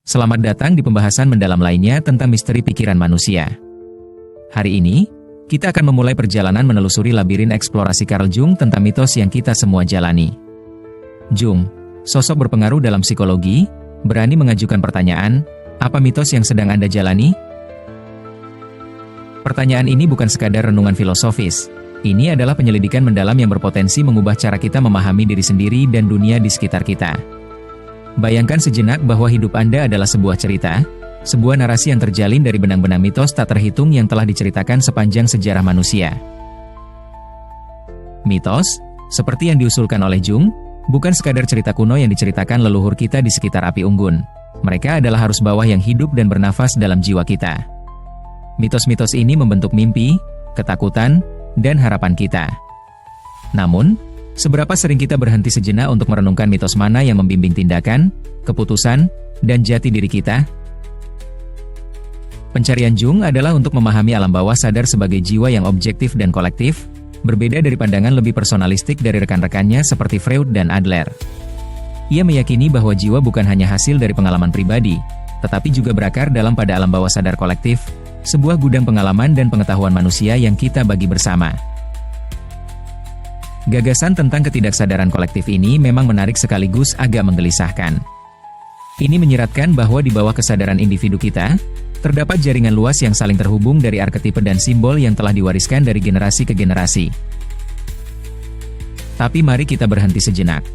Selamat datang di pembahasan mendalam lainnya tentang misteri pikiran manusia. Hari ini, kita akan memulai perjalanan menelusuri labirin eksplorasi Carl Jung tentang mitos yang kita semua jalani. Jung, sosok berpengaruh dalam psikologi, berani mengajukan pertanyaan, apa mitos yang sedang Anda jalani? Pertanyaan ini bukan sekadar renungan filosofis. Ini adalah penyelidikan mendalam yang berpotensi mengubah cara kita memahami diri sendiri dan dunia di sekitar kita. Bayangkan sejenak bahwa hidup Anda adalah sebuah cerita, sebuah narasi yang terjalin dari benang-benang mitos tak terhitung yang telah diceritakan sepanjang sejarah manusia. Mitos, seperti yang diusulkan oleh Jung, bukan sekadar cerita kuno yang diceritakan leluhur kita di sekitar api unggun. Mereka adalah arus bawah yang hidup dan bernafas dalam jiwa kita. Mitos-mitos ini membentuk mimpi, ketakutan, dan harapan kita. Namun, seberapa sering kita berhenti sejenak untuk merenungkan mitos mana yang membimbing tindakan, keputusan, dan jati diri kita? Pencarian Jung adalah untuk memahami alam bawah sadar sebagai jiwa yang objektif dan kolektif, berbeda dari pandangan lebih personalistik dari rekan-rekannya seperti Freud dan Adler. Ia meyakini bahwa jiwa bukan hanya hasil dari pengalaman pribadi, tetapi juga berakar dalam pada alam bawah sadar kolektif, sebuah gudang pengalaman dan pengetahuan manusia yang kita bagi bersama. Gagasan tentang ketidaksadaran kolektif ini memang menarik sekaligus agak menggelisahkan. Ini menyiratkan bahwa di bawah kesadaran individu kita, terdapat jaringan luas yang saling terhubung dari arketipe dan simbol yang telah diwariskan dari generasi ke generasi. Tapi mari kita berhenti sejenak.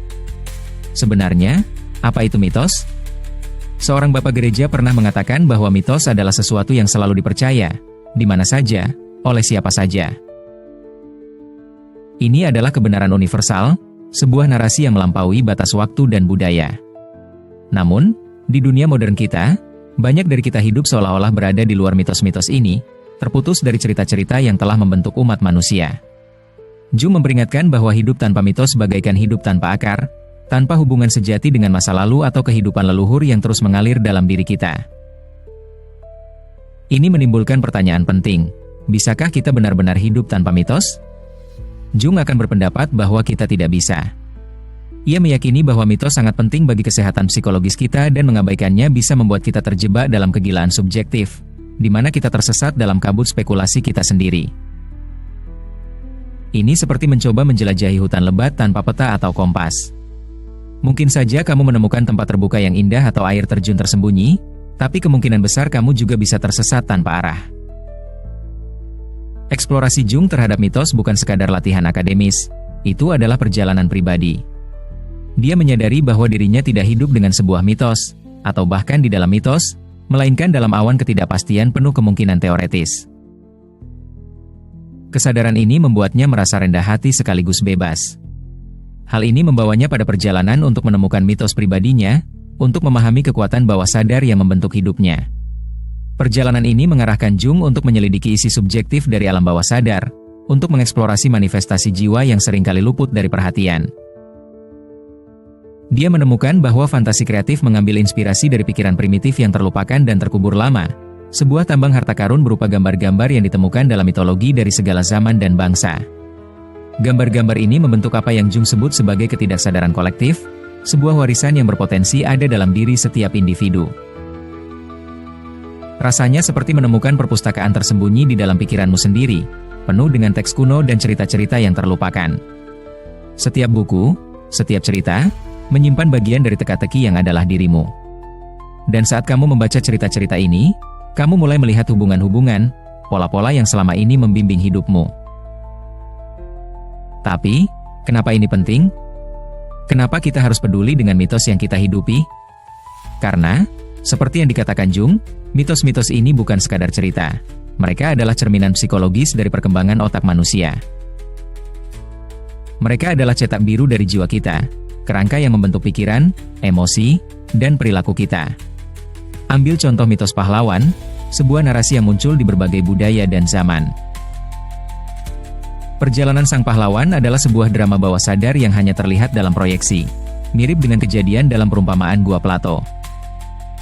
Sebenarnya, apa itu mitos? Seorang bapak gereja pernah mengatakan bahwa mitos adalah sesuatu yang selalu dipercaya, di mana saja, oleh siapa saja. Ini adalah kebenaran universal, sebuah narasi yang melampaui batas waktu dan budaya. Namun, di dunia modern kita, banyak dari kita hidup seolah-olah berada di luar mitos-mitos ini, terputus dari cerita-cerita yang telah membentuk umat manusia. Jung memperingatkan bahwa hidup tanpa mitos bagaikan hidup tanpa akar, tanpa hubungan sejati dengan masa lalu atau kehidupan leluhur yang terus mengalir dalam diri kita. Ini menimbulkan pertanyaan penting, bisakah kita benar-benar hidup tanpa mitos? Jung akan berpendapat bahwa kita tidak bisa. Ia meyakini bahwa mitos sangat penting bagi kesehatan psikologis kita dan mengabaikannya bisa membuat kita terjebak dalam kegilaan subjektif, di mana kita tersesat dalam kabut spekulasi kita sendiri. Ini seperti mencoba menjelajahi hutan lebat tanpa peta atau kompas. Mungkin saja kamu menemukan tempat terbuka yang indah atau air terjun tersembunyi, tapi kemungkinan besar kamu juga bisa tersesat tanpa arah. Eksplorasi Jung terhadap mitos bukan sekadar latihan akademis, itu adalah perjalanan pribadi. Dia menyadari bahwa dirinya tidak hidup dengan sebuah mitos, atau bahkan di dalam mitos, melainkan dalam awan ketidakpastian penuh kemungkinan teoretis. Kesadaran ini membuatnya merasa rendah hati sekaligus bebas. Hal ini membawanya pada perjalanan untuk menemukan mitos pribadinya, untuk memahami kekuatan bawah sadar yang membentuk hidupnya. Perjalanan ini mengarahkan Jung untuk menyelidiki isi subjektif dari alam bawah sadar, untuk mengeksplorasi manifestasi jiwa yang seringkali luput dari perhatian. Dia menemukan bahwa fantasi kreatif mengambil inspirasi dari pikiran primitif yang terlupakan dan terkubur lama, sebuah tambang harta karun berupa gambar-gambar yang ditemukan dalam mitologi dari segala zaman dan bangsa. Gambar-gambar ini membentuk apa yang Jung sebut sebagai ketidaksadaran kolektif, sebuah warisan yang berpotensi ada dalam diri setiap individu. Rasanya seperti menemukan perpustakaan tersembunyi di dalam pikiranmu sendiri, penuh dengan teks kuno dan cerita-cerita yang terlupakan. Setiap buku, setiap cerita, menyimpan bagian dari teka-teki yang adalah dirimu. Dan saat kamu membaca cerita-cerita ini, kamu mulai melihat hubungan-hubungan, pola-pola yang selama ini membimbing hidupmu. Tapi, kenapa ini penting? Kenapa kita harus peduli dengan mitos yang kita hidupi? Karena, seperti yang dikatakan Jung, mitos-mitos ini bukan sekadar cerita. Mereka adalah cerminan psikologis dari perkembangan otak manusia. Mereka adalah cetak biru dari jiwa kita, kerangka yang membentuk pikiran, emosi, dan perilaku kita. Ambil contoh mitos pahlawan, sebuah narasi yang muncul di berbagai budaya dan zaman. Perjalanan sang pahlawan adalah sebuah drama bawah sadar yang hanya terlihat dalam proyeksi, mirip dengan kejadian dalam perumpamaan Gua Plato.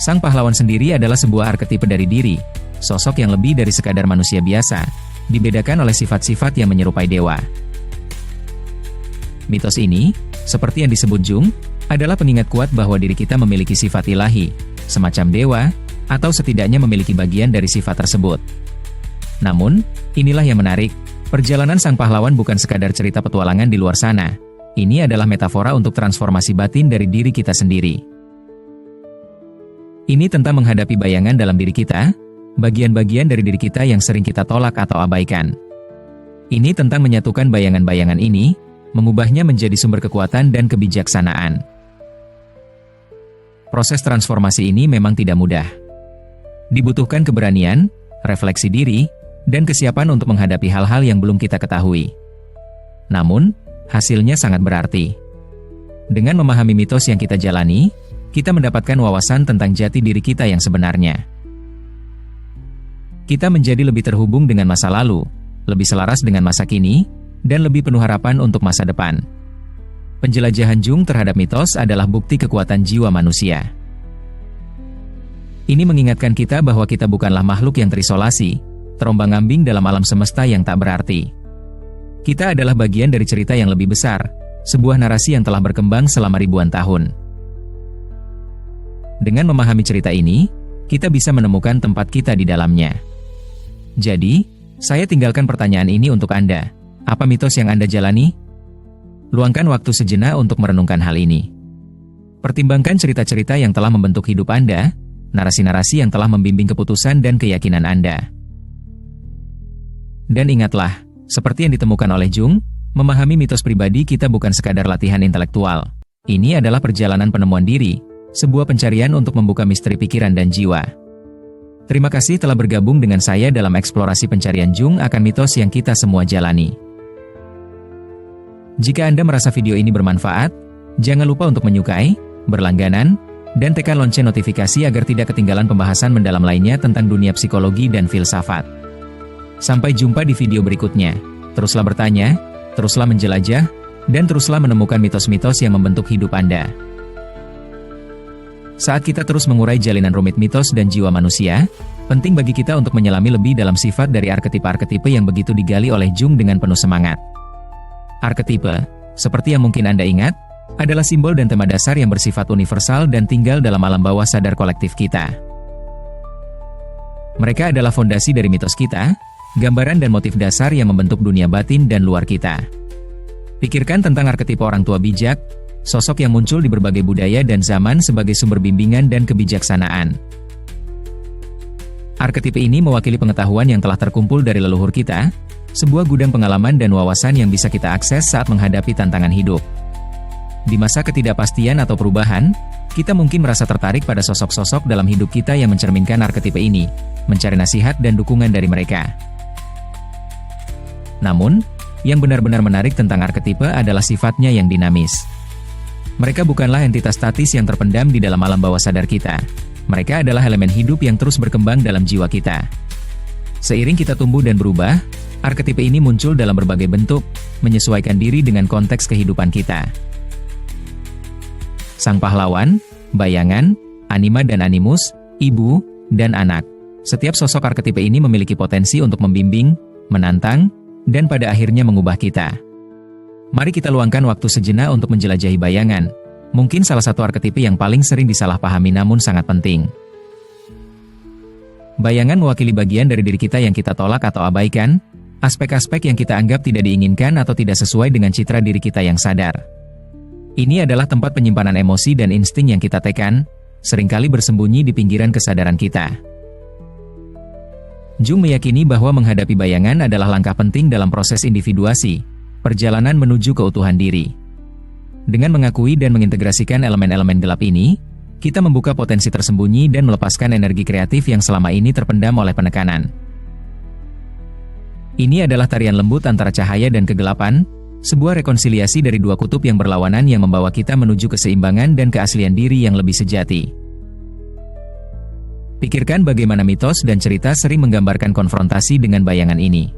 Sang pahlawan sendiri adalah sebuah arketipe dari diri, sosok yang lebih dari sekadar manusia biasa, dibedakan oleh sifat-sifat yang menyerupai dewa. Mitos ini, seperti yang disebut Jung, adalah pengingat kuat bahwa diri kita memiliki sifat ilahi, semacam dewa, atau setidaknya memiliki bagian dari sifat tersebut. Namun, inilah yang menarik, perjalanan sang pahlawan bukan sekadar cerita petualangan di luar sana. Ini adalah metafora untuk transformasi batin dari diri kita sendiri. Ini tentang menghadapi bayangan dalam diri kita, bagian-bagian dari diri kita yang sering kita tolak atau abaikan. Ini tentang menyatukan bayangan-bayangan ini, mengubahnya menjadi sumber kekuatan dan kebijaksanaan. Proses transformasi ini memang tidak mudah. Dibutuhkan keberanian, refleksi diri, dan kesiapan untuk menghadapi hal-hal yang belum kita ketahui. Namun, hasilnya sangat berarti. Dengan memahami mitos yang kita jalani, kita mendapatkan wawasan tentang jati diri kita yang sebenarnya. Kita menjadi lebih terhubung dengan masa lalu, lebih selaras dengan masa kini, dan lebih penuh harapan untuk masa depan. Penjelajahan Jung terhadap mitos adalah bukti kekuatan jiwa manusia. Ini mengingatkan kita bahwa kita bukanlah makhluk yang terisolasi, terombang-ambing dalam alam semesta yang tak berarti. Kita adalah bagian dari cerita yang lebih besar, sebuah narasi yang telah berkembang selama ribuan tahun. Dengan memahami cerita ini, kita bisa menemukan tempat kita di dalamnya. Jadi, saya tinggalkan pertanyaan ini untuk Anda. Apa mitos yang Anda jalani? Luangkan waktu sejenak untuk merenungkan hal ini. Pertimbangkan cerita-cerita yang telah membentuk hidup Anda, narasi-narasi yang telah membimbing keputusan dan keyakinan Anda. Dan ingatlah, seperti yang ditemukan oleh Jung, memahami mitos pribadi kita bukan sekadar latihan intelektual. Ini adalah perjalanan penemuan diri, sebuah pencarian untuk membuka misteri pikiran dan jiwa. Terima kasih telah bergabung dengan saya dalam eksplorasi pencarian Jung akan mitos yang kita semua jalani. Jika Anda merasa video ini bermanfaat, jangan lupa untuk menyukai, berlangganan, dan tekan lonceng notifikasi agar tidak ketinggalan pembahasan mendalam lainnya tentang dunia psikologi dan filsafat. Sampai jumpa di video berikutnya. Teruslah bertanya, teruslah menjelajah, dan teruslah menemukan mitos-mitos yang membentuk hidup Anda. Saat kita terus mengurai jalinan rumit mitos dan jiwa manusia, penting bagi kita untuk menyelami lebih dalam sifat dari arketipe-arketipe yang begitu digali oleh Jung dengan penuh semangat. Arketipe, seperti yang mungkin Anda ingat, adalah simbol dan tema dasar yang bersifat universal dan tinggal dalam alam bawah sadar kolektif kita. Mereka adalah fondasi dari mitos kita, gambaran dan motif dasar yang membentuk dunia batin dan luar kita. Pikirkan tentang arketipe orang tua bijak, sosok yang muncul di berbagai budaya dan zaman sebagai sumber bimbingan dan kebijaksanaan. Arketipe ini mewakili pengetahuan yang telah terkumpul dari leluhur kita, sebuah gudang pengalaman dan wawasan yang bisa kita akses saat menghadapi tantangan hidup. Di masa ketidakpastian atau perubahan, kita mungkin merasa tertarik pada sosok-sosok dalam hidup kita yang mencerminkan arketipe ini, mencari nasihat dan dukungan dari mereka. Namun, yang benar-benar menarik tentang arketipe adalah sifatnya yang dinamis. Mereka bukanlah entitas statis yang terpendam di dalam alam bawah sadar kita. Mereka adalah elemen hidup yang terus berkembang dalam jiwa kita. Seiring kita tumbuh dan berubah, arketipe ini muncul dalam berbagai bentuk, menyesuaikan diri dengan konteks kehidupan kita. Sang pahlawan, bayangan, anima dan animus, ibu, dan anak. Setiap sosok arketipe ini memiliki potensi untuk membimbing, menantang, dan pada akhirnya mengubah kita. Mari kita luangkan waktu sejenak untuk menjelajahi bayangan, mungkin salah satu arketipe yang paling sering disalahpahami namun sangat penting. Bayangan mewakili bagian dari diri kita yang kita tolak atau abaikan, aspek-aspek yang kita anggap tidak diinginkan atau tidak sesuai dengan citra diri kita yang sadar. Ini adalah tempat penyimpanan emosi dan insting yang kita tekan, seringkali bersembunyi di pinggiran kesadaran kita. Jung meyakini bahwa menghadapi bayangan adalah langkah penting dalam proses individuasi, perjalanan menuju keutuhan diri. Dengan mengakui dan mengintegrasikan elemen-elemen gelap ini, kita membuka potensi tersembunyi dan melepaskan energi kreatif yang selama ini terpendam oleh penekanan. Ini adalah tarian lembut antara cahaya dan kegelapan, sebuah rekonsiliasi dari dua kutub yang berlawanan yang membawa kita menuju keseimbangan dan keaslian diri yang lebih sejati. Pikirkan bagaimana mitos dan cerita sering menggambarkan konfrontasi dengan bayangan ini.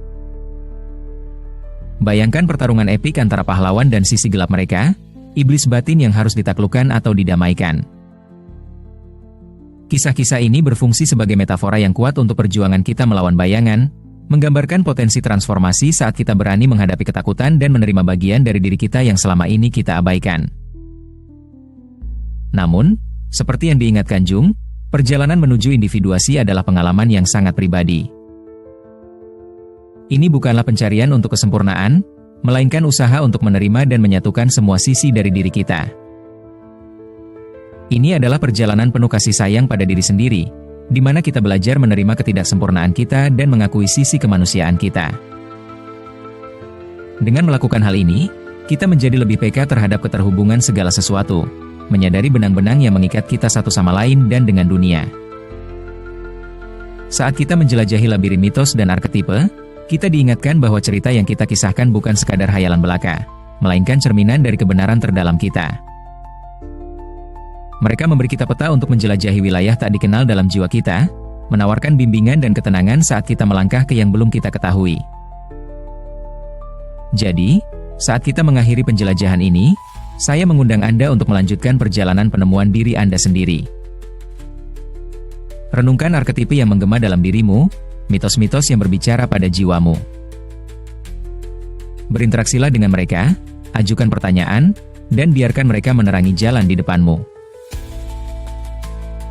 Bayangkan pertarungan epik antara pahlawan dan sisi gelap mereka, iblis batin yang harus ditaklukkan atau didamaikan. Kisah-kisah ini berfungsi sebagai metafora yang kuat untuk perjuangan kita melawan bayangan, menggambarkan potensi transformasi saat kita berani menghadapi ketakutan dan menerima bagian dari diri kita yang selama ini kita abaikan. Namun, seperti yang diingatkan Jung, Perjalanan menuju individuasi adalah pengalaman yang sangat pribadi. Ini bukanlah pencarian untuk kesempurnaan, melainkan usaha untuk menerima dan menyatukan semua sisi dari diri kita. Ini adalah perjalanan penuh kasih sayang pada diri sendiri, di mana kita belajar menerima ketidaksempurnaan kita dan mengakui sisi kemanusiaan kita. Dengan melakukan hal ini, kita menjadi lebih peka terhadap keterhubungan segala sesuatu, menyadari benang-benang yang mengikat kita satu sama lain dan dengan dunia. Saat kita menjelajahi labirin mitos dan arketipe, kita diingatkan bahwa cerita yang kita kisahkan bukan sekadar hayalan belaka, melainkan cerminan dari kebenaran terdalam kita. Mereka memberi kita peta untuk menjelajahi wilayah tak dikenal dalam jiwa kita, menawarkan bimbingan dan ketenangan saat kita melangkah ke yang belum kita ketahui. Jadi, saat kita mengakhiri penjelajahan ini, saya mengundang Anda untuk melanjutkan perjalanan penemuan diri Anda sendiri. Renungkan arketipe yang menggema dalam dirimu, mitos-mitos yang berbicara pada jiwamu. Berinteraksilah dengan mereka, ajukan pertanyaan, dan biarkan mereka menerangi jalan di depanmu.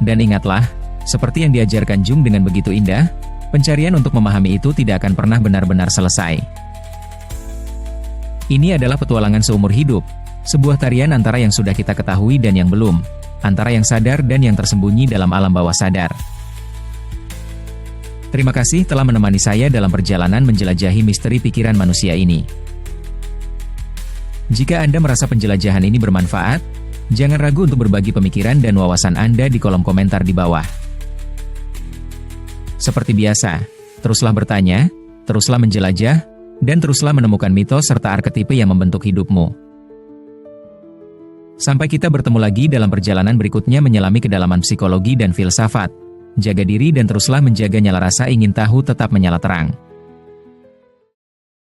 Dan ingatlah, seperti yang diajarkan Jung dengan begitu indah, pencarian untuk memahami itu tidak akan pernah benar-benar selesai. Ini adalah petualangan seumur hidup, sebuah tarian antara yang sudah kita ketahui dan yang belum, antara yang sadar dan yang tersembunyi dalam alam bawah sadar. Terima kasih telah menemani saya dalam perjalanan menjelajahi misteri pikiran manusia ini. Jika Anda merasa penjelajahan ini bermanfaat, jangan ragu untuk berbagi pemikiran dan wawasan Anda di kolom komentar di bawah. Seperti biasa, teruslah bertanya, teruslah menjelajah, dan teruslah menemukan mitos serta arketipe yang membentuk hidupmu. Sampai kita bertemu lagi dalam perjalanan berikutnya menyelami kedalaman psikologi dan filsafat. Jaga diri dan teruslah menjaga nyala rasa ingin tahu tetap menyala terang.